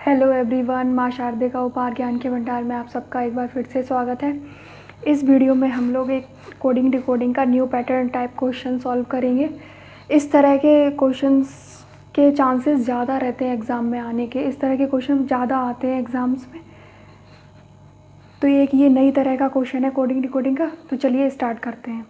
Hello everyone, माँ शारदे का उपहार ज्ञान के भंडार में आप सबका एक बार फिर से स्वागत है। इस वीडियो में हम लोग एक कोडिंग डिकोडिंग का new pattern type question solve करेंगे। इस तरह के क्वेश्चंस के चांसेस ज़्यादा रहते हैं एग्ज़ाम में आने के, इस तरह के क्वेश्चन ज़्यादा आते हैं एग्ज़ाम्स में। तो ये नई तरह का क्वेश्चन है कोडिंग डिकोडिंग का। तो चलिए स्टार्ट करते हैं।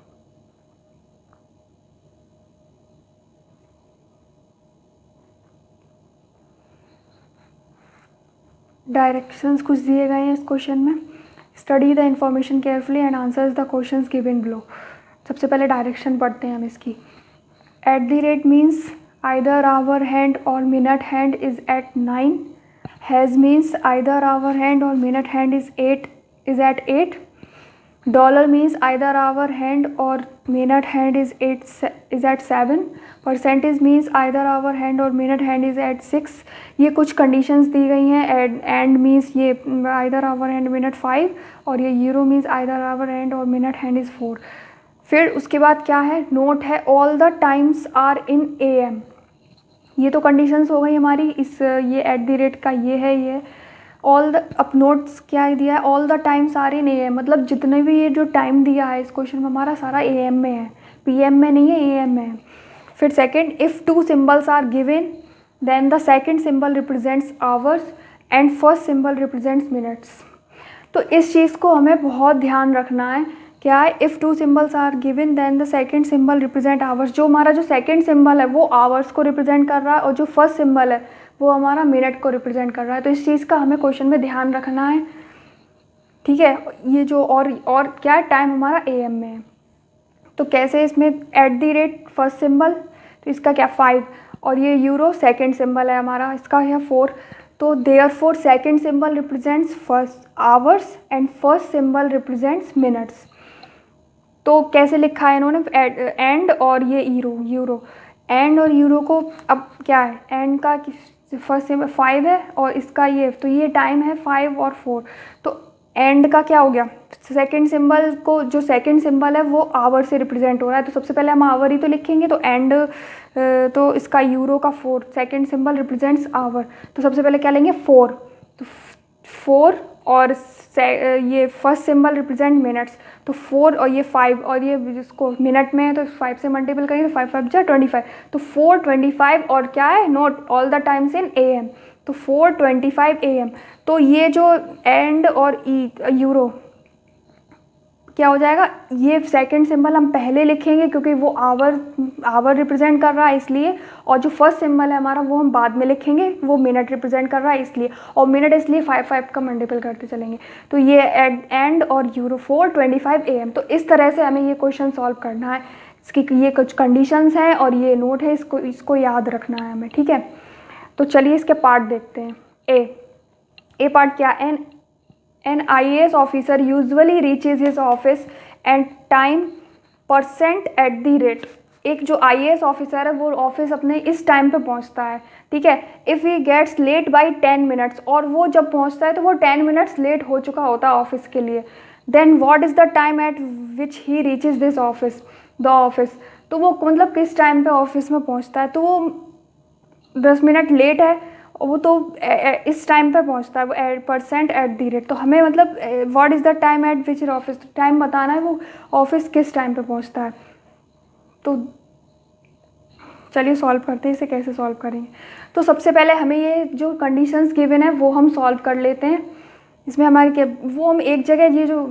डायरेक्शंस कुछ दिए गए हैं इस क्वेश्चन में। Study the information carefully and answers the questions given below. सबसे पहले डायरेक्शन पढ़ते हैं हम इसकी। At the rate means either hour hand और minute hand is at 9। Hash means either hour hand और minute hand is at 8। Dollar means either hour hand और minute hand is at 7। Percentage means either hour hand और minute hand is at 6। ये कुछ conditions दी गई हैं। And means ये either hour hand minute 5 और ये euro means either hour hand और मिनट हैंड इज़ 4। फिर उसके बाद क्या है, नोट है all the times are in AM। ये तो कंडीशंस हो गई हमारी। ये एट द रेट का ये है, ये ऑल द अप नोट्स क्या दिया है, all the times are in AM, मतलब जितने भी ये जो टाइम दिया है इस क्वेश्चन में हमारा सारा AM में है, PM में नहीं है, AM में है। फिर second, if 2 symbols are given then the second symbol represents hours and first symbol represents minutes. तो इस चीज़ को हमें बहुत ध्यान रखना है। क्या है, if 2 symbols are given then the second symbol represent hours. जो हमारा जो सेकंड सिंबल है वो आवर्स को रिप्रेजेंट कर रहा है और जो फर्स्ट सिंबल है वो हमारा मिनट को रिप्रेजेंट कर रहा है। तो इस चीज़ का हमें क्वेश्चन में ध्यान रखना है, ठीक है। ये जो और क्या है, टाइम हमारा AM में है। तो कैसे, इसमें eight the rate first symbol, तो इसका क्या 5, और ये यूरो सेकेंड सिंबल है हमारा, इसका है 4। तो therefore second symbol represents first hours and first symbol represents minutes. तो कैसे लिखा है इन्होंने, एंड और ये यूरो एंड और यूरो को, अब क्या है, एंड का फर्स्ट सिंबल 5 है और इसका ये, तो ये टाइम है 5 और 4। तो एंड का क्या हो गया, सेकंड सिंबल को, जो सेकंड सिंबल है वो आवर से रिप्रेजेंट हो रहा है। तो सबसे पहले हम आवर ही तो लिखेंगे। तो एंड, तो इसका यूरो का 4, सेकंड सिंबल रिप्रेजेंट्स आवर, तो सबसे पहले क्या लेंगे 4। तो 4 और ये फर्स्ट सिंबल रिप्रेजेंट मिनट्स। तो 4 और ये 5 और ये जिसको मिनट में है तो 5 से मल्टीपल करेंगे तो 5 5 जा 25। तो 425 और क्या है, note all the times in AM। तो 425 AM। तो ये जो एंड और यूरो क्या हो जाएगा, ये सेकंड सिंबल हम पहले लिखेंगे क्योंकि वो आवर रिप्रेजेंट कर रहा है इसलिए, और जो फर्स्ट सिंबल है हमारा वो हम बाद में लिखेंगे, वो मिनट रिप्रेजेंट कर रहा है इसलिए, और मिनट इसलिए 5 5 का मल्टीपल करते चलेंगे। तो ये एंड और यूरो 425 AM। तो इस तरह से हमें ये क्वेश्चन सॉल्व करना है। इसकी ये कुछ कंडीशंस हैं और ये नोट है, इसको याद रखना है हमें, ठीक है। तो चलिए इसके पार्ट देखते हैं। ए पार्ट क्या, An IAS officer usually reaches his office and time % at the rate। एक जो IAS ऑफिसर है वो ऑफिस अपने इस टाइम पे पहुंचता है, ठीक है। If he gets late by 10 minutes, और वो जब पहुंचता है तो वो 10 मिनट्स लेट हो चुका होता है ऑफिस के लिए। Then what is the time at which he reaches this the office. तो वो मतलब किस टाइम पे ऑफिस में पहुंचता है, तो वो 10 मिनट लेट है, वो तो इस टाइम पे पहुंचता है, वो % एट द रेट। तो हमें मतलब what is the time at which office, time बताना है वो ऑफिस किस टाइम पे पहुंचता है। तो चलिए सॉल्व करते हैं, इसे कैसे सॉल्व करेंगे। तो सबसे पहले हमें ये जो कंडीशंस गिवन है वो हम सॉल्व कर लेते हैं। इसमें हमारी क्या, वो हम एक जगह, ये जो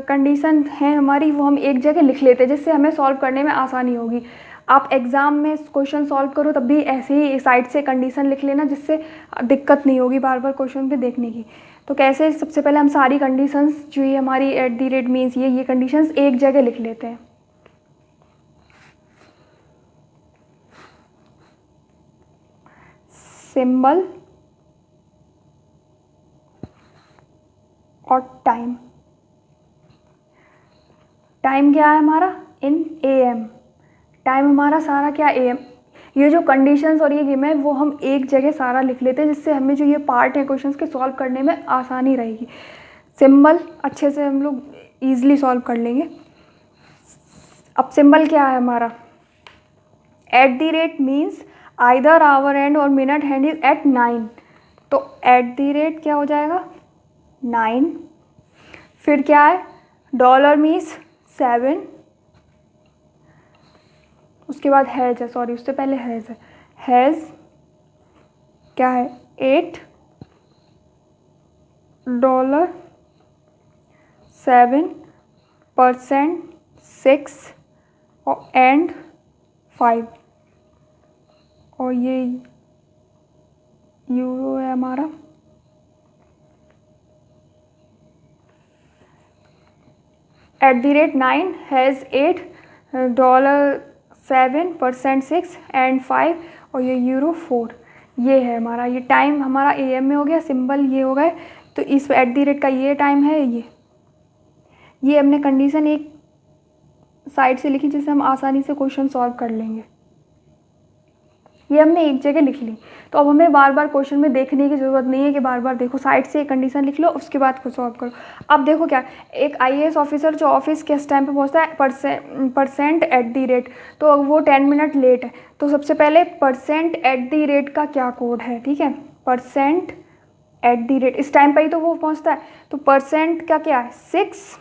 कंडीशन है हमारी वो हम एक जगह लिख लेते हैं जिससे हमें सॉल्व करने में आसानी होगी। आप एग्ज़ाम में क्वेश्चन सॉल्व करो तब भी ऐसे ही साइड से कंडीशन लिख लेना, जिससे दिक्कत नहीं होगी बार बार क्वेश्चन पे देखने की। तो कैसे, सबसे पहले हम सारी कंडीशंस जो ये हमारी एट द रेट मीन्स ये कंडीशंस एक जगह लिख लेते हैं। सिंबल और टाइम क्या है हमारा, इन AM। टाइम हमारा सारा क्या, AM। ये जो कंडीशंस और ये गेम है वो हम एक जगह सारा लिख लेते हैं, जिससे हमें जो ये पार्ट है क्वेश्चंस के सॉल्व करने में आसानी रहेगी। सिंबल अच्छे से हम लोग ईजिली सॉल्व कर लेंगे। अब सिंबल क्या है हमारा, at the rate means either hour hand और मिनट हैंड इज एट 9। तो एट द रेट क्या हो जाएगा 9, फिर क्या है डॉलर मीन्स 7, उसके बाद हैज़ है, सॉरी उससे पहले हैज़ है, हैज़ क्या है $8, 7%, 6 और एंड 5, और ये यूरो है हमारा। At the rate 9 has $8, $7%, 6 and 5, और ये यूरो 4। ये है हमारा, ये टाइम हमारा AM में हो गया, सिंबल ये हो गए। तो इस एट द रेट का ये टाइम है, ये हमने कंडीशन एक साइड से लिखी जिससे हम आसानी से क्वेश्चन सॉल्व कर लेंगे। ये हमने एक जगह लिख ली, तो अब हमें बार बार क्वेश्चन में देखने की ज़रूरत नहीं है कि बार बार देखो, साइड से एक कंडीशन लिख लो उसके बाद को सॉल्व करो। अब देखो क्या, एक IAS ऑफिसर जो ऑफिस किस टाइम पे पहुंचता है, परसेंट एट द रेट, तो वो 10 मिनट लेट है। तो सबसे पहले परसेंट एट द रेट का क्या कोड है, ठीक है, परसेंट एट द रेट, इस टाइम पर ही तो वो पहुँचता है, तो परसेंट का क्या है 6,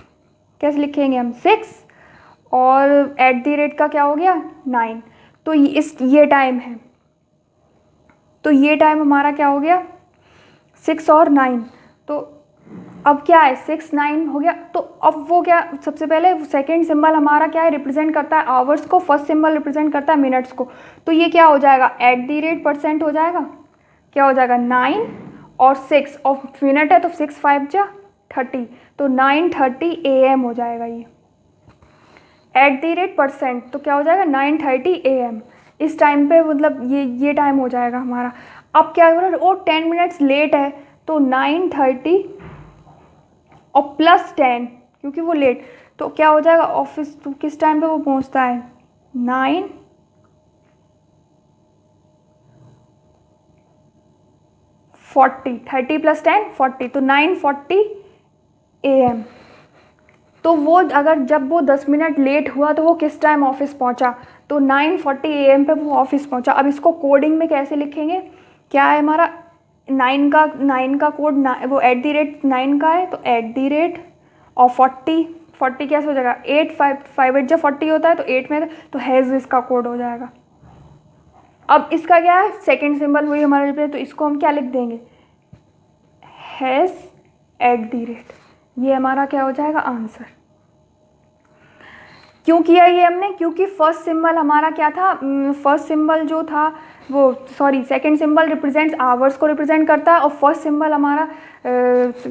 कैसे लिखेंगे हम 6, और एट द रेट का क्या हो गया 9, तो ये टाइम है, तो ये टाइम हमारा क्या हो गया 6 और 9। तो अब क्या है 6, 9 हो गया। तो अब वो क्या, सबसे पहले सेकंड सिंबल हमारा क्या है, रिप्रेजेंट करता है आवर्स को, फर्स्ट सिंबल रिप्रेजेंट करता है मिनट्स को। तो ये क्या हो जाएगा एट द रेट परसेंट हो जाएगा, क्या हो जाएगा 9 और 6, और मिनट है तो 6 5 जा 30, तो 9:30 AM हो जाएगा ये एट द रेट परसेंट। तो क्या हो जाएगा 9:30 AM, इस टाइम पे मतलब ये टाइम हो जाएगा हमारा। अब क्या हो रहा है, वो 10 मिनट्स लेट है, तो 9:30 और प्लस 10, क्योंकि वो लेट, तो क्या हो जाएगा ऑफिस, तो किस टाइम पे वो पहुंचता है 9:40, 30 + 10 40, तो 9:40 AM। तो वो अगर जब वो 10 मिनट लेट हुआ तो वो किस टाइम ऑफिस पहुंचा, तो 9:40 AM पे वो ऑफिस पहुंचा। अब इसको कोडिंग में कैसे लिखेंगे, क्या है हमारा 9 का कोड, वो एट द रेट 9 का है, तो एट द रेट और 40 कैसे हो जाएगा 8, 5 8 जब 40 होता है तो 8 में, तो हैज़ इसका कोड हो जाएगा। अब इसका क्या है सेकेंड सिंबल वही हमारा रिप्रेजेंट, तो इसको हम क्या लिख देंगे हैज़ एट द रेट, ये हमारा क्या हो जाएगा आंसर। क्यों किया ये हमने, क्योंकि फर्स्ट सिंबल हमारा क्या था, फर्स्ट सिंबल जो था वो, sorry second symbol represents hours को रिप्रेजेंट करता है, और फर्स्ट सिंबल हमारा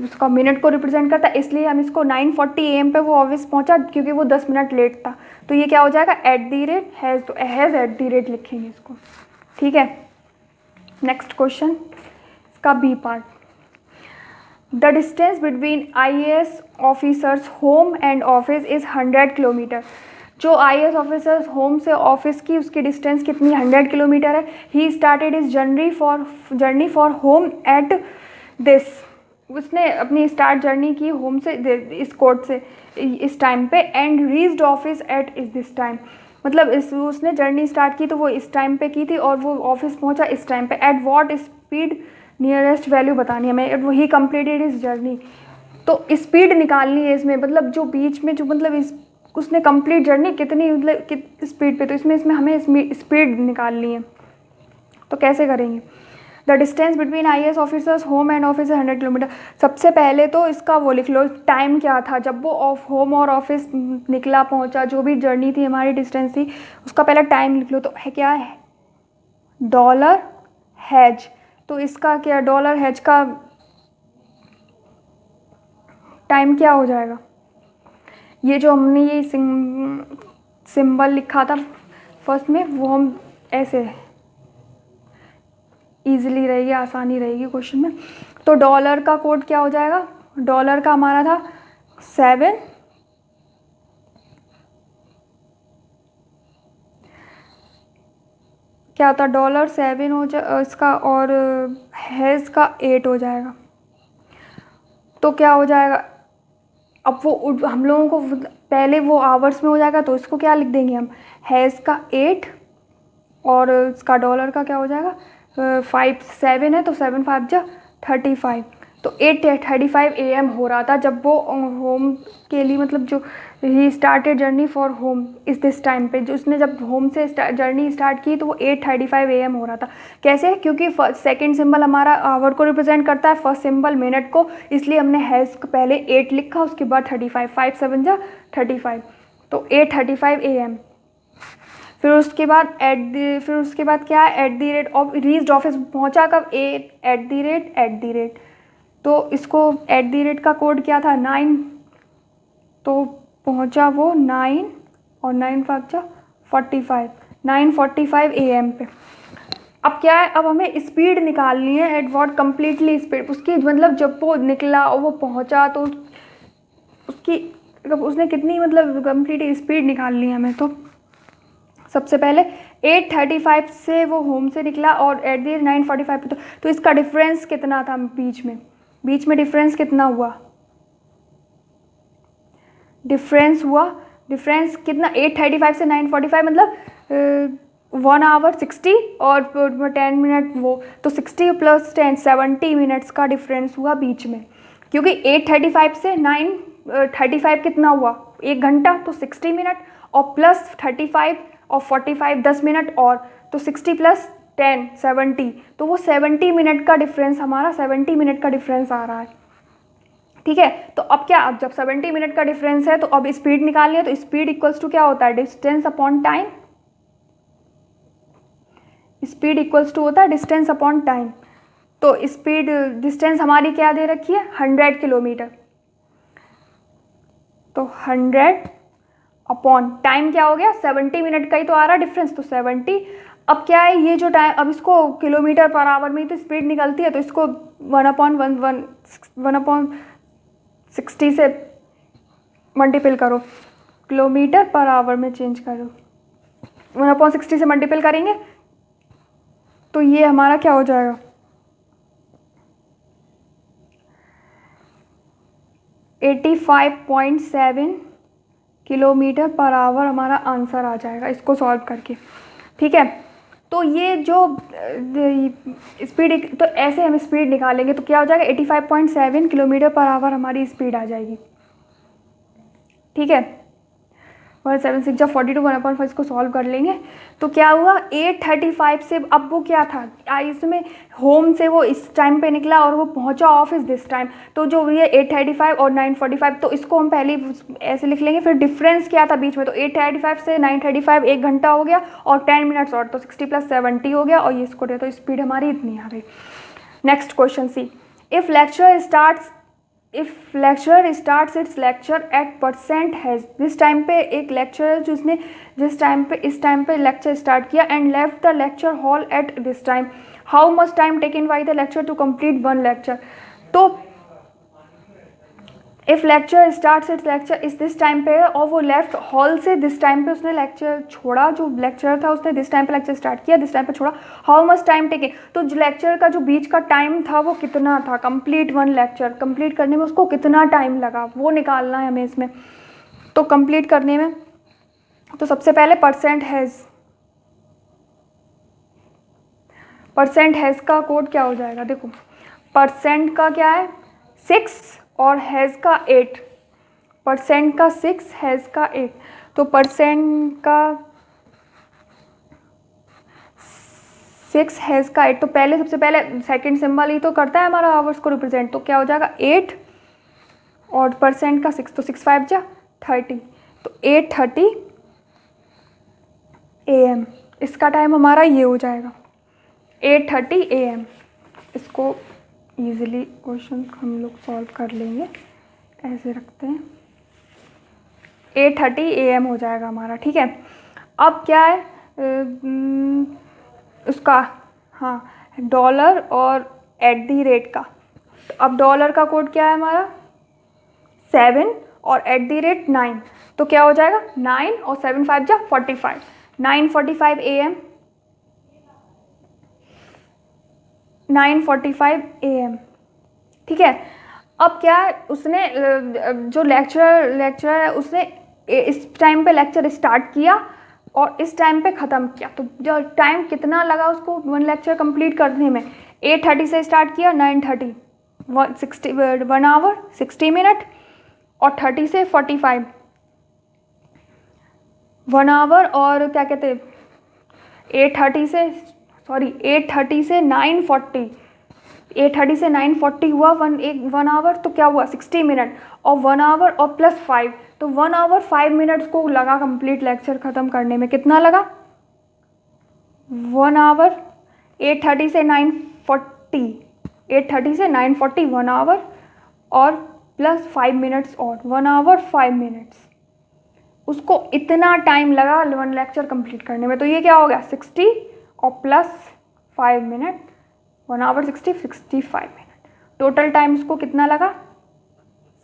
उसका मिनट को रिप्रेजेंट करता है, इसलिए हम इसको 9:40 AM पे वो ऑफिस पहुंचा, क्योंकि वो 10 मिनट लेट था। तो ये क्या हो जाएगा एट द रेट हैज़, तो हैज़ एट द रेट लिखेंगे इसको, ठीक है। नेक्स्ट क्वेश्चन, इसका B part, the distance between IAS officers home and office is 100 kilometre. जो IAS ऑफिसर्स होम से ऑफिस की उसकी डिस्टेंस कितनी 100 किलोमीटर है। He started his journey for home at this, उसने अपनी स्टार्ट जर्नी की होम से इस कोड से इस टाइम पे, एंड रीच्ड ऑफिस एट इस दिस टाइम, मतलब उसने जर्नी स्टार्ट की तो वो इस टाइम पे की थी और वो ऑफिस पहुंचा इस टाइम पे। At what speed, nearest value बतानी है हमें, ही कंप्लीटेड इस जर्नी, तो स्पीड निकालनी है इसमें, मतलब जो बीच में जो मतलब उसने कंप्लीट जर्नी कितनी मतलब स्पीड पे, तो इसमें हमें स्पीड निकालनी है। तो कैसे करेंगे, the distance between IAS officers home and office 100 kilometre. सबसे पहले तो इसका वो लिख लो टाइम क्या था जब वो होम और ऑफिस निकला पहुंचा, जो भी जर्नी थी हमारी डिस्टेंस थी उसका पहले टाइम लिख लो। तो है क्या है डॉलर हैज, तो इसका क्या डॉलर हैज का टाइम क्या हो जाएगा, ये जो हमने ये सिंबल लिखा था फर्स्ट में वो हम ऐसे ईजिली रहेगी, आसानी रहेगी क्वेश्चन में। तो डॉलर का कोड क्या हो जाएगा, डॉलर का हमारा था 7, क्या था डॉलर 7 हो जाए इसका, और हैज़ का 8 हो जाएगा। तो क्या हो जाएगा, अब वो हम लोगों को पहले वो आवर्स में हो जाएगा, तो इसको क्या लिख देंगे हम हैज़ का 8, और इसका डॉलर का क्या हो जाएगा 5 7 है तो 7 5 जा 35, तो 8:35 AM हो रहा था जब वो होम के लिए, मतलब जो he started journey for home इस दिस टाइम पे, जो उसने जब होम से जर्नी स्टार्ट की तो वो 8:35 AM हो रहा था। कैसे? क्योंकि सेकंड सिंबल हमारा आवर को रिप्रेजेंट करता है, फर्स्ट सिंबल मिनट को, इसलिए हमने हैज़ पहले 8 लिखा, उसके बाद 35, 5 7 जा 35, तो 8:35 AM। फिर उसके बाद फिर उसके बाद क्या है, at the rate of, reached office पहुंचा कब, एट दी रेट, तो इसको एट दी रेट का कोड क्या था, 9, तो पहुंचा वो 9 और 9 5 जा 45, 9:45 AM पे। अब क्या है, अब हमें स्पीड निकालनी है, एट वॉट कम्प्लीटली स्पीड, उसकी मतलब जब वो निकला और वो पहुंचा तो उसकी उसने कितनी मतलब कम्प्लीट स्पीड निकालनी है हमें। तो सबसे पहले 8:35 से वो होम से निकला और एट दी 9:45 पे, तो इसका डिफरेंस कितना था बीच में डिफरेंस कितना हुआ, डिफरेंस कितना, 8:35 से 9:45 मतलब 1 आवर 60 और 10 मिनट वो, तो 60 + 10 70 मिनट्स का डिफरेंस हुआ बीच में, क्योंकि 8:35 से 9:35 कितना हुआ, 1 घंटा, तो 60 मिनट, और प्लस 35 और 45 10 मिनट और, तो 60 + 10 70, तो वो 70 मिनट का डिफरेंस, हमारा 70 मिनट का डिफरेंस आ रहा है। ठीक है, तो अब क्या, अब जब 70 मिनट का डिफरेंस है तो अब स्पीड निकालनी है, तो स्पीड इक्वल्स टू क्या होता है, distance upon time, speed equals to होता है डिस्टेंस अपॉन टाइम। तो स्पीड डिस्टेंस हमारी क्या दे रखी है, 100 किलोमीटर, तो 100 अपॉन टाइम क्या हो गया, 70 मिनट का ही तो आ रहा डिफरेंस, तो 70। अब क्या है, ये जो टाइम, अब इसको किलोमीटर पर आवर में ही तो स्पीड निकलती है, तो इसको 1/60 से मल्टीपल करो, किलोमीटर पर आवर में चेंज करो, 1/60 से मल्टीपल करेंगे तो ये हमारा क्या हो जाएगा, 85.7 किलोमीटर पर आवर हमारा आंसर आ जाएगा इसको सॉल्व करके। ठीक है, तो ये जो स्पीड, तो ऐसे हम स्पीड निकालेंगे तो क्या हो जाएगा, 85.7 किलोमीटर पर आवर हमारी स्पीड आ जाएगी। ठीक है, 176 जब 42 1/5 इसको सॉल्व कर लेंगे तो क्या हुआ, 8:35 से, अब वो क्या था, इसमें होम से वो इस टाइम पे निकला और वो पहुंचा ऑफिस दिस टाइम, तो जो ये 8:35 और 9:45, तो इसको हम पहले ऐसे लिख लेंगे। फिर डिफरेंस क्या था बीच में, तो 8:35 से 9:35 1 घंटा हो गया और 10 मिनट्स और, तो 60 + 70 हो गया, और ये इसको दे, तो स्पीड हमारी इतनी आ गई। Next question C, if lecture starts its lecture at percent hash, this time पे एक लेक्चर है जिसने इस टाइम पे लेक्चर स्टार्ट किया, and left the lecture hall at this time, how much time taken by the lecture to complete 1 lecture. तो if lecture starts its lecture इस this time पे, और वो लेफ्ट हॉल से दिस टाइम पे उसने lecture छोड़ा, जो लेक्चर था उसने दिस टाइम पे लेक्चर स्टार्ट किया, दिस टाइम पे छोड़ा, हाउ मच टाइम टेकन, तो जो लेक्चर का जो बीच का टाइम था वो कितना था, कंप्लीट 1 लेक्चर कंप्लीट करने में उसको कितना टाइम लगा, वो निकालना है हमें इसमें। तो कंप्लीट करने में, तो सबसे पहले परसेंट हैज़ का कोड क्या हो जाएगा, देखो परसेंट का क्या है 6 और हैज़ का 8, परसेंट का 6 हैज़ का 8, तो परसेंट का 6 हैज़ का 8, तो पहले सबसे पहले सेकंड सिंबल ही तो करता है हमारा आवर्स को रिप्रेजेंट, तो क्या हो जाएगा 8 और परसेंट का 6, तो 6 5 जा 30, तो 8:30 AM इसका टाइम हमारा ये हो जाएगा 8:30 AM। इसको ईजिली क्वेश्चन हम लोग सॉल्व कर लेंगे, ऐसे रखते हैं 8:30 AM हो जाएगा हमारा। ठीक है, अब क्या है उसका, हाँ डॉलर और एट दी रेट का, तो अब डॉलर का कोड क्या है हमारा 7 और एट दी रेट 9, तो क्या हो जाएगा 9 और 7 5 जा 45, 9:45 AM 9:45 AM। ठीक है, अब क्या है, उसने जो लेक्चर है उसने इस टाइम पे लेक्चर स्टार्ट किया और इस टाइम पे ख़त्म किया। तो जो टाइम कितना लगा उसको 1 लेक्चर कंप्लीट करने में, 8:30 से स्टार्ट किया, 9:30, 1 आवर 60 मिनट, और 30 से 45, 1 आवर, और क्या कहते हैं 8:30 से 9:40, 8:30 से 9:40 हुआ 1 आवर, तो क्या हुआ 60 मिनट, और 1 आवर और +5, तो 1 आवर 5 मिनट्स को लगा कंप्लीट लेक्चर ख़त्म करने में। कितना लगा? 1 आवर, 8:30 से 9:40, 8:30 से 9:40 1 आवर, और +5 मिनट्स, और 1 आवर 5 मिनट्स, उसको इतना टाइम लगा 1 लेक्चर कंप्लीट करने में। तो ये क्या हो गया 60 और +5 minute, 1 hour 65 minute, total time उसको कितना लगा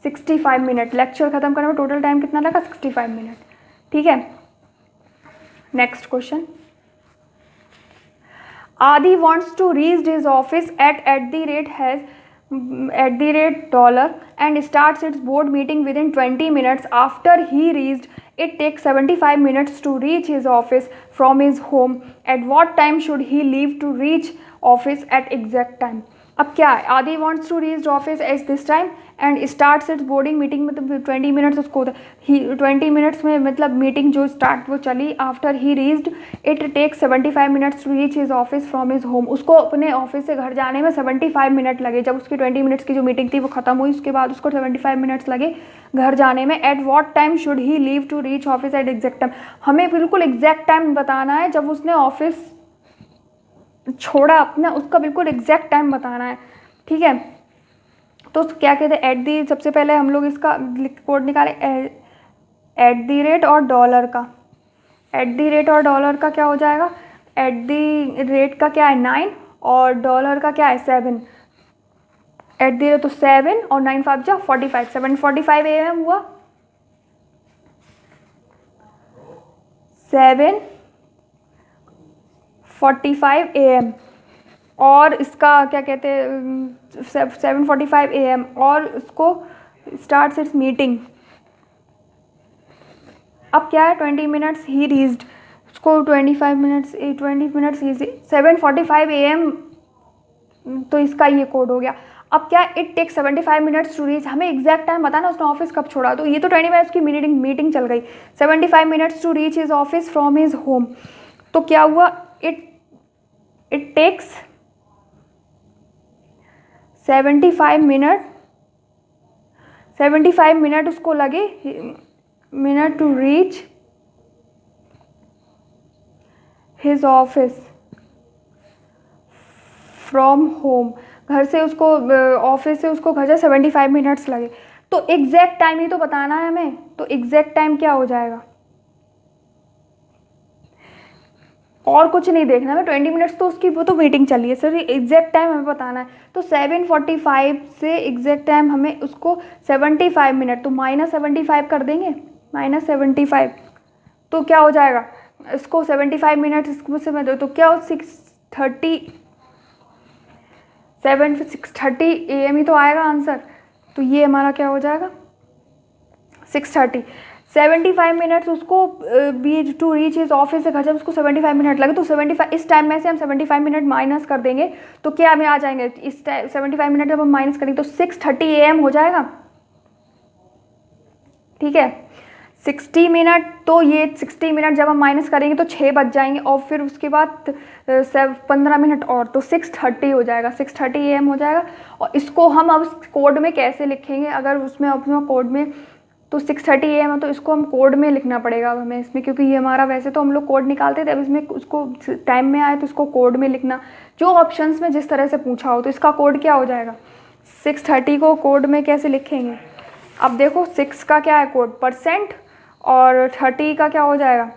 65 मिनट। लेक्चर ख़त्म करने में टोटल टाइम कितना लगा 65 मिनट। ठीक है, next question. Adi wants to reach his office at $, and starts its board meeting within 20 minutes. After he reached, it takes 75 minutes to reach his office from his home. At what time should he leave to reach office at exact time? अब क्या है, Aadi wants to reach office at this time and starts its boarding meeting, मतलब 20 minutes उसको ही 20 minutes में मतलब meeting जो start वो चली। After he reached it takes 75 minutes to reach his office from his home. उसको अपने ऑफिस से घर जाने में 75 मिनट लगे। जब उसकी 20 मिनट्स की जो मीटिंग थी वो खत्म हुई, उसके बाद उसको 75 मिनट्स लगे घर जाने में। At what time should he leave to reach office at exact time, हमें बिल्कुल एग्जैक्ट टाइम बताना है जब उसने ऑफिस छोड़ा अपना, उसका बिल्कुल एग्जैक्ट टाइम बताना है। ठीक है, तो क्या कहते हैं एट दी, सबसे पहले हम लोग इसका कोड निकालें @ और डॉलर का। @ का क्या हो जाएगा, @ का क्या है 9 और डॉलर का क्या है 7। तो 7 और 9 5 जा 45, 7:45 AM हुआ, 7:45 AM, और इसका क्या कहते हैं 7:45 AM, और उसको स्टार्ट्स इट्स मीटिंग। अब क्या है 20 मिनट्स ही रीच्ड, उसको 20 मिनट्स 7:45 AM, तो इसका ये कोड हो गया। अब क्या it take 75 minutes to reach, हमें एग्जैक्ट टाइम बताना उसने ऑफिस कब छोड़ा। तो ये तो 20 मिनट्स की मीटिंग चल गई, 75 minutes to reach his office from his home. तो क्या हुआ, इट टेक्स 75 मिनट उसको लगे minute to reach his office from home. घर से उसको ऑफिस से उसको घर से 75 मिनट्स लगे। तो एग्जैक्ट टाइम ही तो बताना है हमें, तो एग्जैक्ट टाइम क्या हो जाएगा, और कुछ नहीं देखना है 20 मिनट्स तो उसकी वो तो मीटिंग चली है, सर एग्जैक्ट टाइम हमें बताना है। तो 7:45 से एग्जैक्ट टाइम हमें उसको 75 मिनट, तो -75 कर देंगे, -75, तो क्या हो जाएगा इसको 75 मिनट इसको से मैं तो क्या हो 6:30 AM ही तो आएगा आंसर। तो ये हमारा क्या हो जाएगा 6:30। 75 मिनट्स उसको be to reach his office से घर जब उसको 75 मिनट लगे, तो 75 इस टाइम में से हम 75 मिनट माइनस कर देंगे, तो क्या हमें आ जाएंगे इस टाइम 75 मिनट जब हम माइनस करेंगे तो 6:30 AM हो जाएगा। ठीक है, 60 मिनट, तो ये 60 मिनट जब हम माइनस करेंगे तो 6 बज जाएंगे, और फिर उसके बाद 15 मिनट और, तो 6:30 हो जाएगा, 6:30 AM हो जाएगा। और इसको हम अब कोड में कैसे लिखेंगे, अगर उसमें अपना कोड में तो 6:30 AM है, तो इसको हम कोड में लिखना पड़ेगा अब हमें इसमें, क्योंकि ये हमारा वैसे तो हम लोग कोड निकालते थे, अब इसमें उसको टाइम में आए तो इसको कोड में लिखना, जो ऑप्शंस में जिस तरह से पूछा हो। तो इसका कोड क्या हो जाएगा 6:30 को कोड में कैसे लिखेंगे। अब देखो 6 का क्या है कोड %, और 30 का क्या हो जाएगा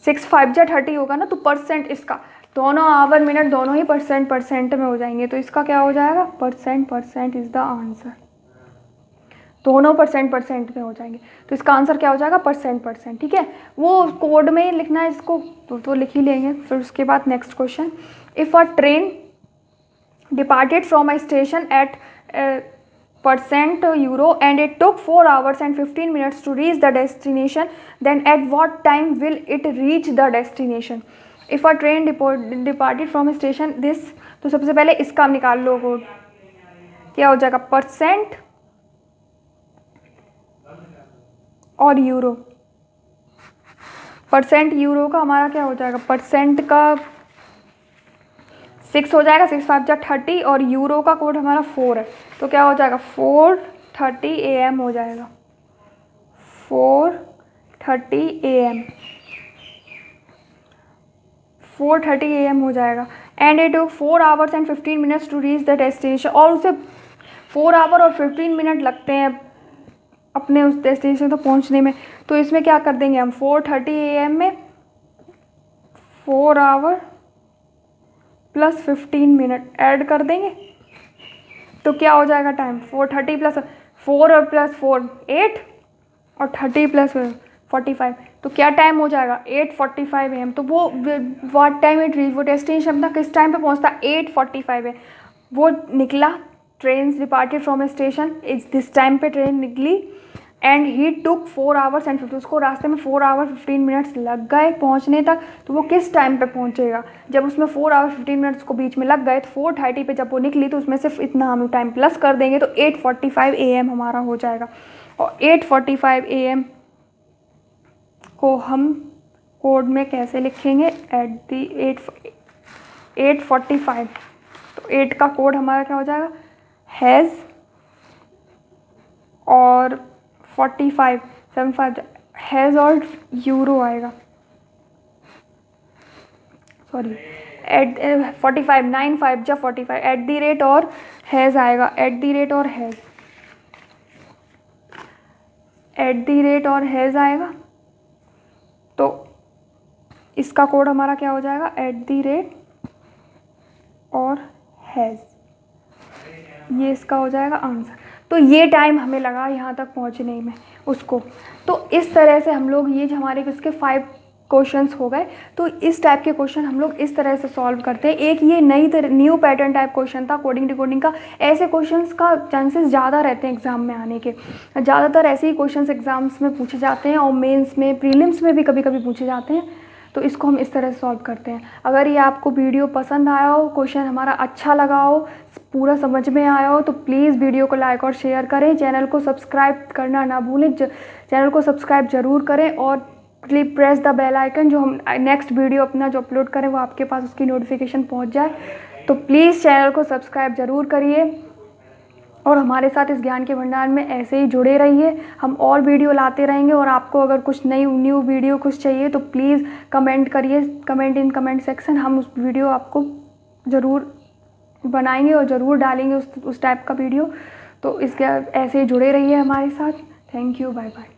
6 5 जा 30 होगा ना, तो % इसका दोनों आवर मिनट दोनों ही % में हो जाएंगे। तो इसका क्या हो जाएगा % इज द आंसर, दोनों % में हो जाएंगे। तो इसका आंसर क्या हो जाएगा %। ठीक है, वो कोड में ही लिखना है इसको, तो लिख ही लेंगे। फिर उसके बाद next question, if a train departed from a station at percent euro and it took 4 hours and 15 minutes to reach the destination, then at what time will it reach the destination? If a train departed from station this, तो सबसे पहले इसका हम निकाल लो code, क्या हो जाएगा percent और यूरो। परसेंट यूरो का हमारा क्या हो जाएगा, परसेंट का 6 हो जाएगा, 6 5 जा 30 और यूरो का कोड हमारा 4 है, तो क्या हो जाएगा 4:30 AM हो जाएगा, 4:30 AM, 4:30 AM हो जाएगा। And it took 4 hours and 15 minutes to reach the destination, और उसे 4 hour और 15 minute लगते हैं अपने उस डेस्टिनेशन तक पहुंचने में। तो इसमें क्या कर देंगे हम, 4:30 AM में 4 hour प्लस 15 मिनट ऐड कर देंगे, तो क्या हो जाएगा टाइम 4:30 प्लस 4 और प्लस 4 8 और 30 प्लस 45, तो क्या टाइम हो जाएगा 8:45 AM। तो वो व्हाट टाइम इट रीच, वो डेस्टिनेशन अपना किस टाइम पे पहुंचता, 8:45 है वो निकला, train departed from A station इस दिस टाइम पे ट्रेन निकली and he took 4 hours and 15, उसको रास्ते में 4 hours 15 minutes लग गए पहुंचने तक। तो वो किस टाइम पे पहुंचेगा, जब उसमें 4 hours 15 minutes को बीच में लग गए, तो 4:30 पे जब वो निकली तो उसमें सिर्फ इतना हम टाइम प्लस कर देंगे, तो 8:45 AM हमारा हो जाएगा। और 8:45 AM को हम कोड में कैसे लिखेंगे, एट दी 8:45, तो 8 का कोड हमारा क्या हो जाएगा हैज़, और 45 75 हैज़ और यूरो आएगा, सॉरी एट 45 9 5 जा 45 एट दी रेट और हैज़ आएगा, एट दी रेट और हैज़, एट दी रेट और हैज़ आएगा। तो इसका कोड हमारा क्या हो जाएगा, एट दी रेट और हैज़, ये इसका हो जाएगा आंसर। तो ये टाइम हमें लगा यहाँ तक पहुँचने में उसको। तो इस तरह से हम लोग, ये जो हमारे इसके 5 क्वेश्चंस हो गए, तो इस टाइप के क्वेश्चन हम लोग इस तरह से सॉल्व करते हैं। एक ये न्यू पैटर्न टाइप क्वेश्चन था कोडिंग डिकोडिंग का। ऐसे क्वेश्चंस का चांसेस ज़्यादा रहते हैं एग्ज़ाम में आने के, ज़्यादातर ऐसे ही क्वेश्चंस एग्ज़ाम्स में पूछे जाते हैं और मेंस में प्रीलिम्स में भी कभी कभी पूछे जाते हैं। तो इसको हम इस तरह से सॉल्व करते हैं। अगर ये आपको वीडियो पसंद आया हो, क्वेश्चन हमारा अच्छा लगा हो, पूरा समझ में आया हो, तो प्लीज़ वीडियो को लाइक और शेयर करें। चैनल को सब्सक्राइब करना ना भूलें, चैनल को सब्सक्राइब ज़रूर करें और please press the bell icon, जो हम नेक्स्ट वीडियो अपना जो अपलोड करें वो आपके पास उसकी नोटिफिकेशन पहुंच जाए। तो प्लीज़ चैनल को सब्सक्राइब ज़रूर करिए और हमारे साथ इस ज्ञान के भंडार में ऐसे ही जुड़े रहिए। हम और वीडियो लाते रहेंगे और आपको अगर कुछ न्यू वीडियो कुछ चाहिए तो प्लीज़ कमेंट करिए, कमेंट इन कमेंट सेक्शन, हम उस वीडियो आपको ज़रूर बनाएंगे और ज़रूर डालेंगे उस टाइप का वीडियो। तो इसके ऐसे ही जुड़े रहिए हमारे साथ। Thank you, bye bye.